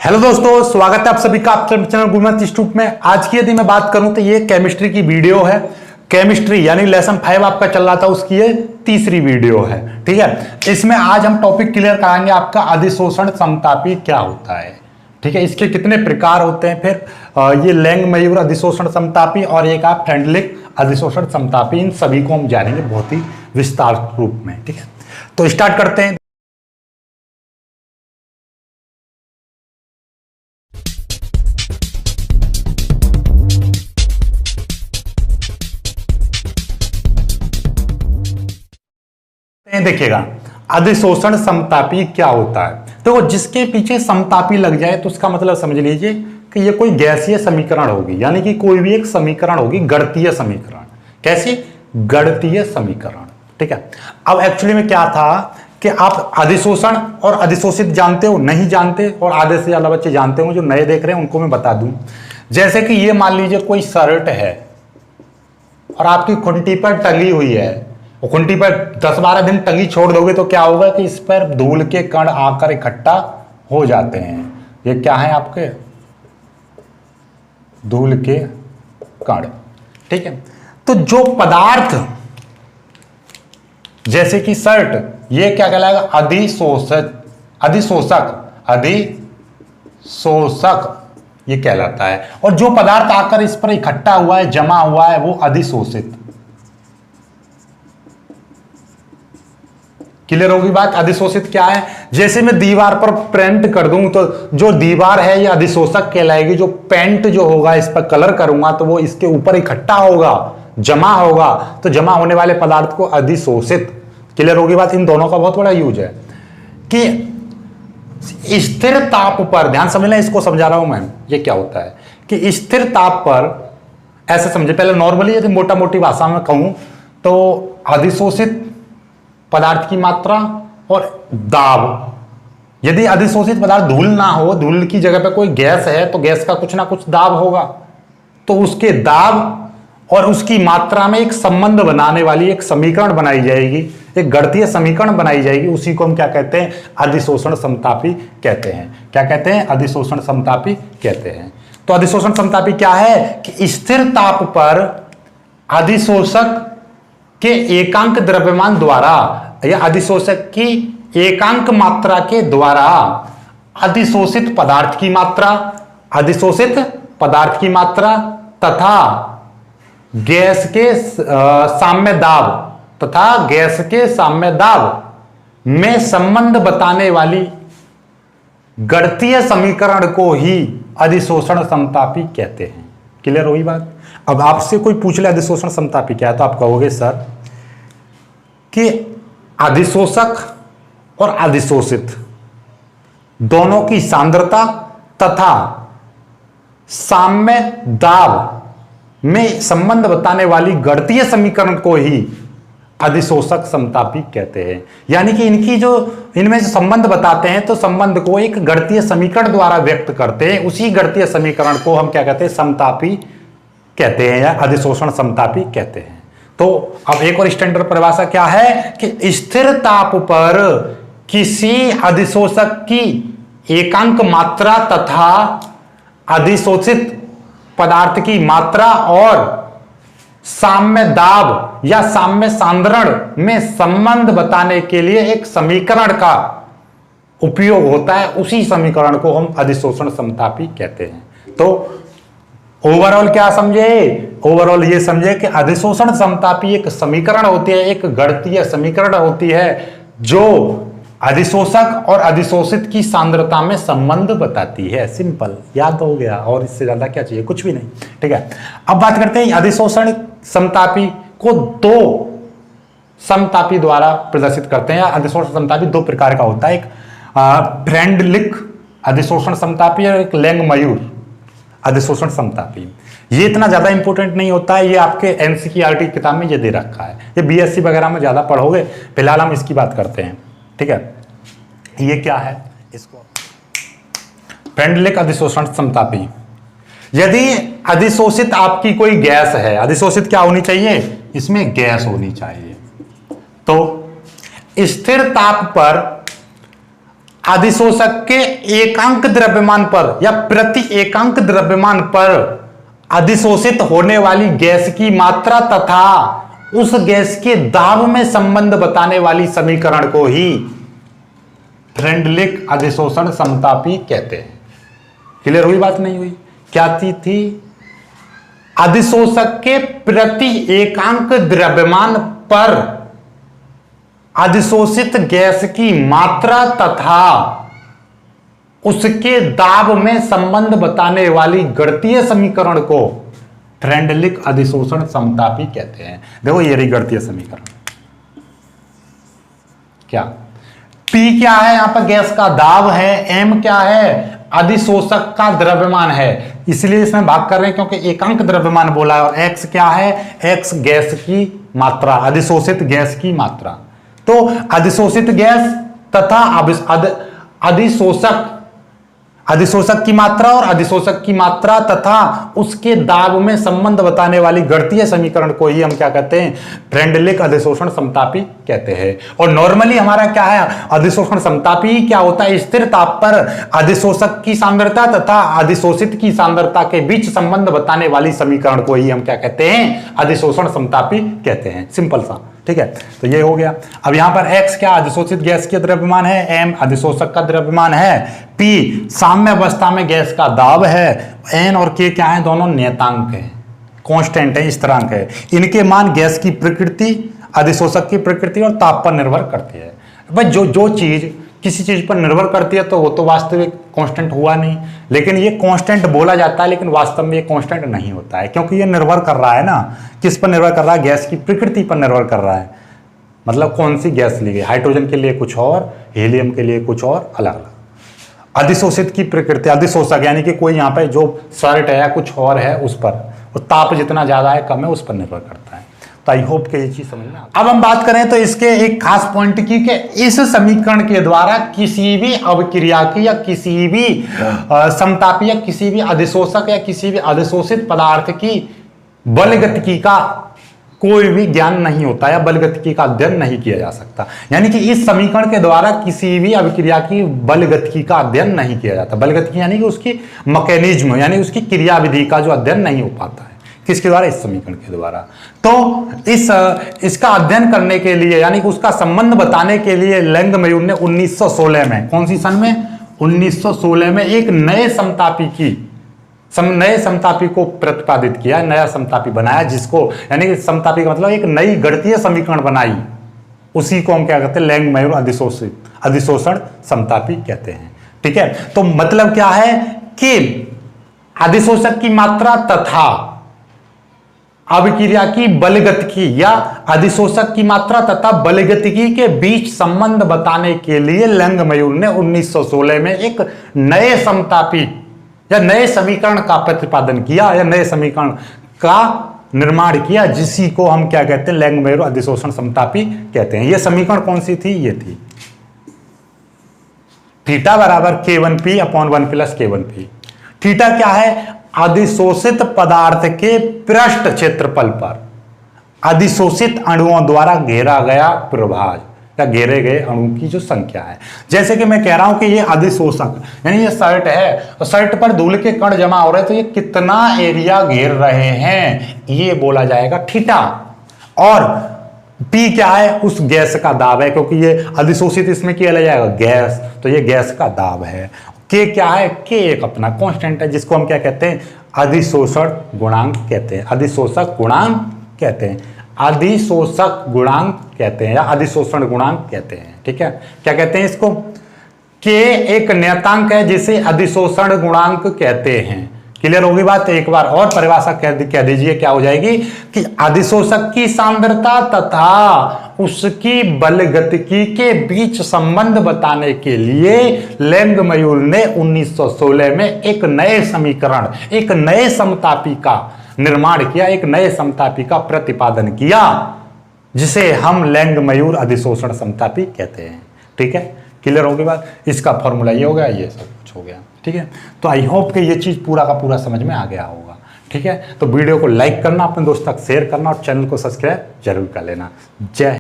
Hello दोस्तों, स्वागत है आप सभी का आपके चैनल गुरुनाथ इंस्टीट्यूट में। आज की यदि मैं बात करूं तो ये केमिस्ट्री की वीडियो है। केमिस्ट्री यानी लेसन 5 आपका चल रहा था, उसकी ये तीसरी वीडियो है। ठीक है, इसमें आज हम टॉपिक क्लियर कराएंगे आपका अधिशोषण समतापी क्या होता है। ठीक है, इसके कितने प्रकार होते हैं, फिर ये लैंग मयूर अधिशोषण समतापी और एक आप फ्रेंडलिक अधिशोषण समतापी, इन सभी को हम जानेंगे बहुत ही विस्तार रूप में। ठीक है, तो स्टार्ट करते हैं। देखिएगा, अधिशोषण समतापी क्या होता है। तो जिसके पीछे समतापी लग जाए तो उसका मतलब समझ लीजिए कि ये कोई गैसीय समीकरण होगी, यानी कि कोई भी एक समीकरण होगी, गणितीय समीकरण। कैसी? गणितीय समीकरण। ठीक है, अब एक्चुअली में क्या था कि आप अधिशोषण और अधिशोषित जानते हो, नहीं जानते, और आधे से ज्यादा बच्चे जानते हो। जो नए देख रहे हैं उनको मैं बता दूं, जैसे कि ये मान लीजिए कोई शर्ट है और आपकी खुंटी पर टंगी हुई है, खुंटी पर 10-12 दिन टंगी छोड़ दोगे तो क्या होगा कि इस पर धूल के कण आकर इकट्ठा हो जाते हैं। ये क्या है आपके? धूल के कण। ठीक है, तो जो पदार्थ जैसे कि शर्ट, ये क्या कहलाएगा? अधिशोषक। ये कहलाता है। और जो पदार्थ आकर इस पर इकट्ठा हुआ है, जमा हुआ है, वो अधिशोषित। क्लियर होगी बात? अधिशोषित क्या है? जैसे मैं दीवार पर पेंट कर दूं तो जो दीवार है ये अधिशोषक कहलाएगी। जो पेंट जो होगा, इस पर कलर करूंगा तो वो इसके ऊपर इकट्ठा होगा, जमा होगा, तो जमा होने वाले पदार्थ को अधिशोषित। क्लियर होगी बात? इन दोनों का बहुत बड़ा यूज है कि स्थिर ताप पर, ध्यान समझना, इसको समझा रहा हूं मैं। ये क्या होता है कि स्थिर ताप पर, ऐसे समझे पहले नॉर्मली, यदि मोटा मोटी भाषा में कहूं तो अधिशोषित पदार्थ की मात्रा और दाब। यदि अधिशोषित पदार्थ धूल ना हो, धूल की जगह पे कोई गैस है, तो गैस का कुछ ना कुछ दाब होगा, तो उसके दाब और उसकी मात्रा में एक संबंध बनाने वाली एक समीकरण बनाई जाएगी, एक गणितीय समीकरण बनाई जाएगी। उसी को हम क्या कहते हैं? अधिशोषण समतापी कहते हैं। क्या कहते हैं? अधिशोषण समतापी कहते हैं। तो अधिशोषण समतापी क्या है कि स्थिर ताप पर अधिशोषक के एकांक द्रव्यमान द्वारा या अधिशोषक की एकांक मात्रा के द्वारा अधिशोषित पदार्थ की मात्रा, अधिशोषित पदार्थ की मात्रा तथा गैस के साम्य दाब में संबंध बताने वाली गणितीय समीकरण को ही अधिशोषण समतापी कहते हैं। क्लियर हुई बात? अब आपसे कोई पूछ ले अधिशोषण समतापी क्या है, तो आप कहोगे सर कि अधिशोषक और अधिशोषित दोनों की सांद्रता तथा साम्य दाब में संबंध बताने वाली गणितीय समीकरण को ही अधिशोषक समतापी कहते हैं। यानी कि इनमें जो संबंध बताते हैं, तो संबंध को एक गणितीय समीकरण द्वारा व्यक्त करते हैं। उसी गणितीय समीकरण को हम क्या कहते हैं? समतापी कहते हैं या अधिशोषण समतापी कहते हैं। तो अब एक और स्टैंडर्ड परिभाषा क्या है कि स्थिर ताप पर किसी अधिशोषक की एकांक मात्रा तथा अधिशोषित पदार्थ की मात्रा और साम्य दाब या साम्य सांद्रण में संबंध बताने के लिए एक समीकरण का उपयोग होता है। उसी समीकरण को हम अधिशोषण समतापी कहते हैं। तो ओवरऑल क्या समझे? ओवरऑल ये समझे कि अधिशोषण समतापी एक समीकरण होती है, एक गणितीय समीकरण होती है जो अधिशोषक और अधिशोषित की सांद्रता में संबंध बताती है। सिंपल, याद हो गया। और इससे ज्यादा क्या चाहिए? कुछ भी नहीं। ठीक है, अब बात करते हैं अधिशोषण समतापी को दो समतापी द्वारा प्रदर्शित करते हैं। अधिशोषण समतापी दो प्रकार का होता है, एक फ्रेंडलिक अधिशोषण समतापी और एक लैंग मयूर अधिशोषण समतापी। ये इतना ज्यादा इंपॉर्टेंट नहीं होता है, ये आपके एनसीईआरटी किताब में ये दे रखा है, ये बीएससी वगैरह में ज्यादा पढ़ोगे। फिलहाल हम इसकी बात करते हैं। ठीक है, ये क्या है? इसको फ्रेंडलिक अधिशोषण समतापी। यदि अधिशोषित आपकी कोई गैस है, अधिशोषित क्या होनी चाहिए? इसमें गैस होनी चाहिए। तो स्थिर ताप पर अधिशोषक के एकांक द्रव्यमान पर या प्रति एकांक द्रव्यमान पर अधिशोषित होने वाली गैस की मात्रा तथा उस गैस के दाब में संबंध बताने वाली समीकरण को ही फ्रेंडलिक अधिशोषण समतापी कहते हैं। क्लियर हुई बात नहीं हुई? क्या चीज थी? अधिशोषक के प्रति एकांक द्रव्यमान पर अधिशोषित गैस की मात्रा तथा उसके दाब में संबंध बताने वाली गणितीय समीकरण को फ्रेंडलिक अधिशोषण समतापी कहते हैं। देखो ये रही गणितीय समीकरण। क्या P क्या है? यहां पर गैस का दाब है, M क्या है? अधिशोषक का द्रव्यमान है, इसलिए इसमें भाग कर रहे हैं क्योंकि एकांक द्रव्यमान बोला है। और X क्या है? X गैस की मात्रा, अधिशोषित गैस की मात्रा। तो अधिशोषित गैस तथा अधिशोषक की मात्रा और अधिशोषक की मात्रा तथा उसके दाब में संबंध बताने वाली गणितीय समीकरण को ही हम क्या कहते हैं? फ्रेंडलिक अधिशोषण समतापी कहते हैं। और नॉर्मली हमारा क्या है? अधिशोषण समतापी क्या होता है? स्थिर ताप पर अधिशोषक की सांद्रता तथा अधिशोषित की सांद्रता के बीच संबंध बताने वाली समीकरण को ही हम क्या कहते हैं? अधिशोषण समतापी कहते हैं। सिंपल सा, ठीक है। तो ये हो गया। अब यहां पर X क्या? अधिशोषित गैस के द्रव्यमान है, M अधिशोषक का द्रव्यमान है, P साम्य अवस्था में गैस का दाब है, N और K क्या है? दोनों नियतांक है, कांस्टेंट है, स्थिरांक है। इनके मान गैस की प्रकृति, अधिशोषक की प्रकृति और ताप पर निर्भर करती है। भाई जो चीज किसी चीज पर निर्भर करती है तो वो तो वास्तविक कांस्टेंट हुआ नहीं, लेकिन ये कांस्टेंट बोला जाता है, लेकिन वास्तव में ये कांस्टेंट नहीं होता है, क्योंकि ये निर्भर कर रहा है ना। किस पर निर्भर कर रहा है? गैस की प्रकृति पर निर्भर कर रहा है। मतलब कौन सी गैस ली गई, हाइड्रोजन के लिए कुछ और, हीलियम के लिए कुछ और, अलग अलग। अधिशोषित की प्रकृति, अधिशोषक यानी कि कोई यहाँ पे जो सॉल्ट है या कुछ और है उस पर, वो ताप जितना ज्यादा है कम है उस पर निर्भर करता है। तो आई होप कि ये चीज समझ में। अब हम बात करें तो इसके एक खास पॉइंट की कि इस समीकरण के द्वारा किसी भी अवक्रिया की या किसी भी समतापी या किसी भी अधिशोषक या किसी भी अधिशोषित पदार्थ की बलगतिकी का कोई भी ज्ञान नहीं होता या बलगतिकी का अध्ययन नहीं किया जा सकता। यानी कि इस समीकरण के द्वारा किसी भी अभिक्रिया की बलगतिकी का अध्ययन नहीं किया जाता। बलगतिकी यानी कि उसकी मैकेनिज्म यानी उसकी क्रियाविधि का जो अध्ययन नहीं हो पाता है। किसके द्वारा? इस समीकरण के द्वारा। तो इसका अध्ययन करने के लिए यानी कि उसका संबंध बताने के लिए लैंगमयूर ने 1916 में, कौन सी सन में? 1916 में एक नए समतापी को प्रतिपादित किया, नया समतापी बनाया, जिसको यानी कि समतापी का मतलब एक नई गणितीय समीकरण बनाई। उसी को हम क्या कहते हैं? लैंगमयूर अधिशोषण समतापी कहते हैं। ठीक है। तो मतलब क्या है कि अधिशोषक की मात्रा तथा अभिक्रिया की बलगतिकी या अधिशोषक की मात्रा तथा बलगतिकी के बीच संबंध बताने के लिए लैंगमयूर ने 1916 में एक नए समतापी या नए समीकरण का प्रतिपादन किया या नए समीकरण का निर्माण किया, जिसी को हम क्या कहते हैं? लैंगमयूर अधिशोषण समतापी कहते हैं। यह समीकरण कौन सी थी? ये थी थीटा बराबर K1P upon 1 plus K1P। Theta क्या है? अधिशोषित पदार्थ के पृष्ठ क्षेत्रफल पर अधिशोषित अणुओं द्वारा घेरा गया प्रभाज या घेरे गए अणु की जो संख्या है। जैसे कि मैं कह रहा हूं कि ये अधिशोषक यानी ये शर्ट है और शर्ट पर धूल के कण जमा हो रहे हैं, तो ये कितना एरिया घेर रहे हैं ये बोला जाएगा थीटा। और P क्या है? उस गैस का दाब है, क्योंकि ये अधिशोषित इसमें किया जाएगा गैस, तो ये गैस का दाब है। K क्या है? K एक अपना कांस्टेंट है, जिसको हम क्या कहते हैं? अधिशोषण गुणांक कहते हैं, अधिशोषक गुणांक कहते हैं, अधिशोषक गुणांक कहते हैं या अधिशोषण गुणांक कहते हैं। ठीक है। क्या कहते हैं इसको? K एक नियतांक है जिसे अधिशोषण गुणांक कहते हैं। क्लियर होगी बात? एक बार और परिभाषा कह दीजिए, क्या हो जाएगी कि अधिशोषक की सांद्रता तथा उसकी बलगतिकी के बीच संबंध बताने के लिए लैंगमयूर ने 1916 में एक नए समीकरण, एक नए समतापी का निर्माण किया, एक नए समतापी का प्रतिपादन किया, जिसे हम लैंगमयूर अधिशोषण समतापी कहते हैं। ठीक है। क्लियर होगी बात? इसका फॉर्मूला ये हो गया, ये सब कुछ हो गया। ठीक है। तो आई होप कि ये चीज पूरा का पूरा समझ में आ गया होगा। ठीक है। तो वीडियो को लाइक करना, अपने दोस्तों तक शेयर करना और चैनल को सब्सक्राइब जरूर कर लेना। जय